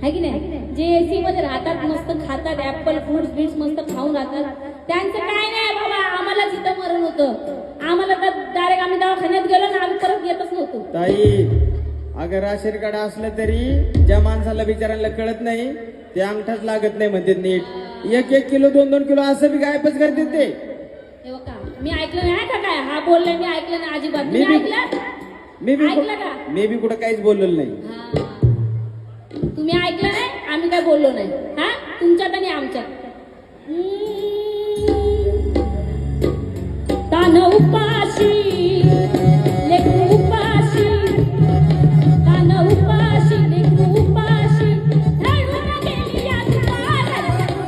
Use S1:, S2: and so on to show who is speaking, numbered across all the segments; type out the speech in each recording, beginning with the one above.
S1: है की नाही? जे एसी मध्ये राहतात मस्त खातात ऍपल फ्रुट्स बीट्स मस्त खाऊन राहतात त्यांचं काय नाही बाबा. आम्हाला जिथं मरण होतं आम्हाला तर डायरेक्ट आम्ही दवाखान्यात गेलो ना आम्ही परत येतच नव्हतो.
S2: ताई अगर राशन कार्ड असलं तरी ज्या माणसाला बिचारायला कळत नाही ते अंगठाच लागत नाही म्हणते नीट. 1-1 किलो 2-2 किलो असं बी गायबच करते ते.
S1: हे बघा मी ऐकलं नाही का काय हा बोलले मी ऐकलं नाही अजिबात.
S2: मी
S1: तुम्ही
S2: बी-
S1: ऐकलं ऐकलं का?
S2: मी बी कुठं काहीच बोललेलं नाही.
S1: हा. तुम्ही ऐकलं नाही आम्ही काय बोललो नाही. हा तुमच्यात आणि आमच्यात तान उपाशी लेकरू उपाशी तान उपाशी लेकरू उपाशी रडून गेली या दुपार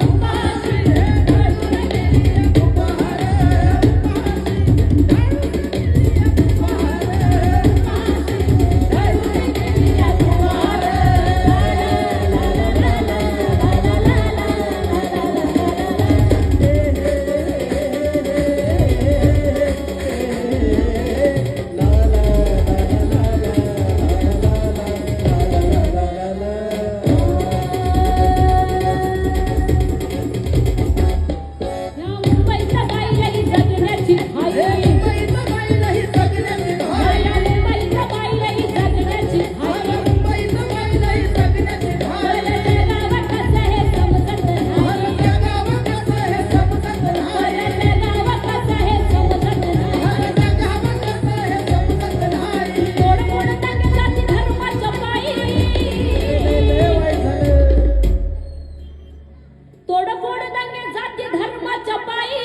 S1: उपाशी रडून गेली या दुपार रडून गेली या दुपार. मुंबईच्या बाईलाही जगण्याची घाई मुंबईच्या बाईलाही जगण्याची घाई गावात कसं हे समजत नाही गावात कसं हे समजत नाही तोड मोड दंगे जाती धर्माच्या पायी तोडफोड दंगे जाती धर्माच्या पायी.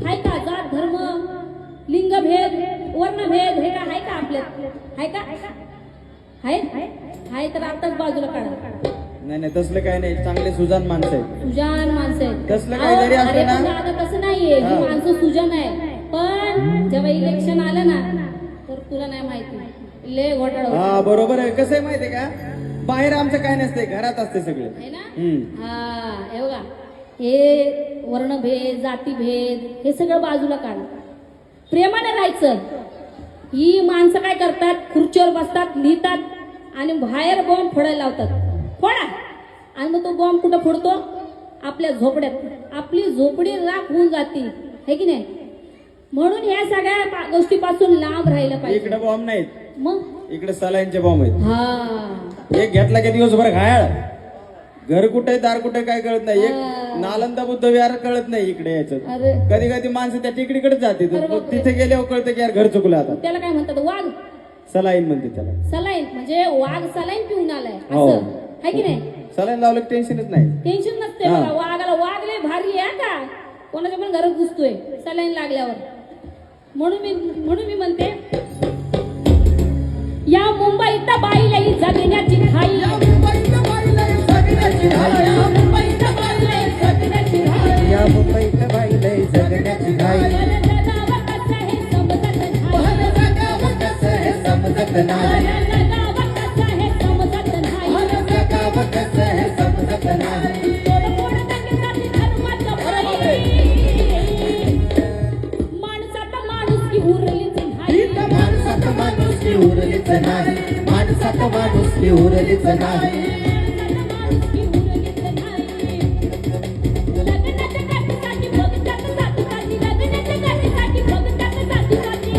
S1: हाय का जात धर्म लिंगभेद वर्णभेद हे का हाय का आपल्यात हाय का हाय हाय तर आताच बाजूला काढा.
S2: नाही तसलं काही नाही. चांगले सुजान माणसं आहेत.
S1: सुजान माणसं आहेत.
S2: तसलं काही जरी असलं
S1: अरे
S2: ना-
S1: पण आता तसं नाहीये ही
S2: हा.
S1: माणसं सुजान आहे पण जेव्हा इलेक्शन आलं ना तर तुला नाही माहिती लय घोटाळा होतो.
S2: हा बरोबर आहे. कसं आहे माहितीये का बाहेर आमचं काय नसतंय घरात असते सगळे.
S1: है ना?
S2: हम्म.
S1: हा हे बघा हे वर्णभेद जातीभेद हे सगळं बाजूला काढ प्रेमाने राहायचं. ही माणसं काय करतात खुर्चीवर बसतात लिहितात आणि बाहेर बॉम्ब फोडायला लावतात. फोडा आणि मग तो बॉम्ब कुठं फोडतो आपल्या झोपड्यात. आपली झोपडी राख होऊन जाते है की नाही? म्हणून ह्या सगळ्या गोष्टीपासून लांब राहिलं पाहिजे.
S2: इकडे बॉम्ब नाहीत
S1: मग
S2: इकडे सलाईनचे बॉम्ब आहेत.
S1: हा
S2: एक घेतला की दिवसभर घायाळ. घर कुठे दार कुठे काय कळत नाही. एक
S1: हा.
S2: नालंदा बुद्ध विहार कळत नाही इकडे यायचं.
S1: अरे
S2: कधी कधी माणसं त्या टिकडीकडे जाते
S1: अरे बापरे.
S2: तिथे गेल्यावर कळतं की यार घर चुकलं आता.
S1: त्याला काय म्हणतात वाघ
S2: सलाईन म्हणते त्याला.
S1: सलाईन म्हणजे वाघ सलाईन पिऊन आलाय
S2: हो.
S1: असं है की नाही?
S2: सलाईन लावलं की टेन्शनच नाही.
S1: टेन्शन नसते
S2: हा.
S1: बघा. वाघाला वाघ लय भारी आहे का कोणाच्या पण घरात घुसतोय सलाईन लागल्यावर. म्हणून मी म्हणते या मुंबईत बाईलाही जगण्याची घाई या मुंबईत बाईलाही जगण्याची घाई
S2: या मुंबईत बाईलाही जगण्याची घाई.
S1: जगावं कसं हे समजत नाही
S2: जगावं कसं हे समजत नाही.
S1: जगावं कसं हे समजत नाही
S2: जगावं कसं हे समजत नाही.
S1: तोडफोड दंगे जाती धर्माच्या पायी. माणसात माणुसकी उरलीच नाही
S2: माणसात माणुसकी उरलीच नाही. माणसात माणुसकी उरलीच नाही.
S1: माणुसकी उरलीच नाही. लग्नाच्या गाठीसाठी बघतात साथीसाठी लग्नाच्या गाठीसाठी बघतात साथीसाठी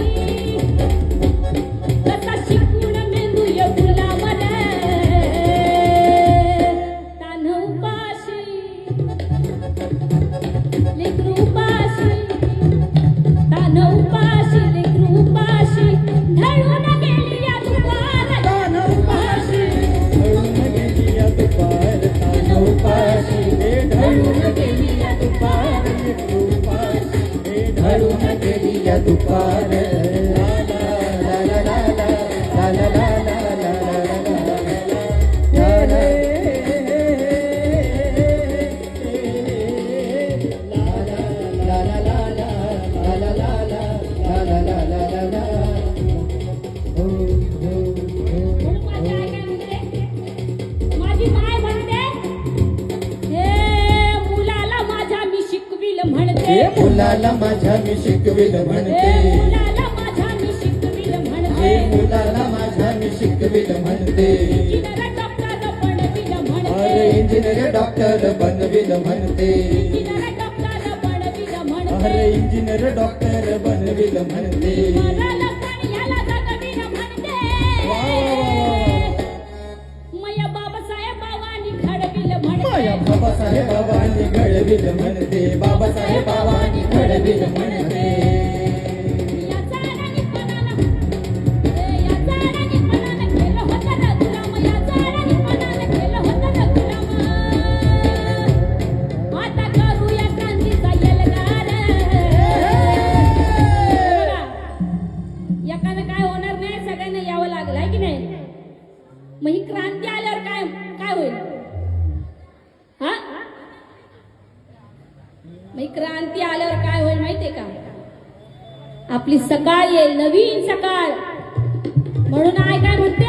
S1: कसा शिकून मेंदू ये गुलामने तान उपाशी लेकरू उपाशी तान उपाशी लेकरू उपाशी ढळून गेली या दुपार
S2: तान उपाशी ढळून गेली या दुपार. तान उपाशी हे ढळून गेली या दुपार. उपाशी हे ढळून गेली या दुपार. ला ला ला ला ला ला ला ला ला ला ला ला ला.
S1: माझी माय म्हणते हे मुलाला माझ्या मी शिकविल म्हणते
S2: मुलाला माझ्या मी शिकविल म्हणते.
S1: मुलाला माझ्या मी शिकविल म्हणते
S2: मुलाला माझ्या मी शिकविल म्हणते.
S1: किनारा
S2: इंजिनियर डॉक्टर बनविल म्हणते
S1: इंजिनियर डॉक्टर बनविल म्हणते
S2: अरे इंजिनियर डॉक्टर बनविल म्हणते
S1: मरल पण याला जगविल म्हणते
S2: वा वा वा
S1: मया बाबासाहेबांनी घडविल
S2: माया
S1: म्हणते
S2: बाबासाहेबांनी घडविल म्हणते बाबासाहेबांनी घडविल म्हणते
S1: या झाडांनी पणाला या झाडांनी पणाला केलं होतं ना गुलाम या झाडांनी पणाला केलं होतं ना गुलाम आता करूया क्रांतीचा एल्गार बघा एकानं काय होणार नाही सगळ्यांना यावं लागलं आहे की नाही मग ही क्रांती आल्यावर काय काय होईल हा मग ही क्रांती आल्यावर काय होईल माहितीये का आपली सकाळ येईल नवीन सकाळ म्हणून आई काय म्हणते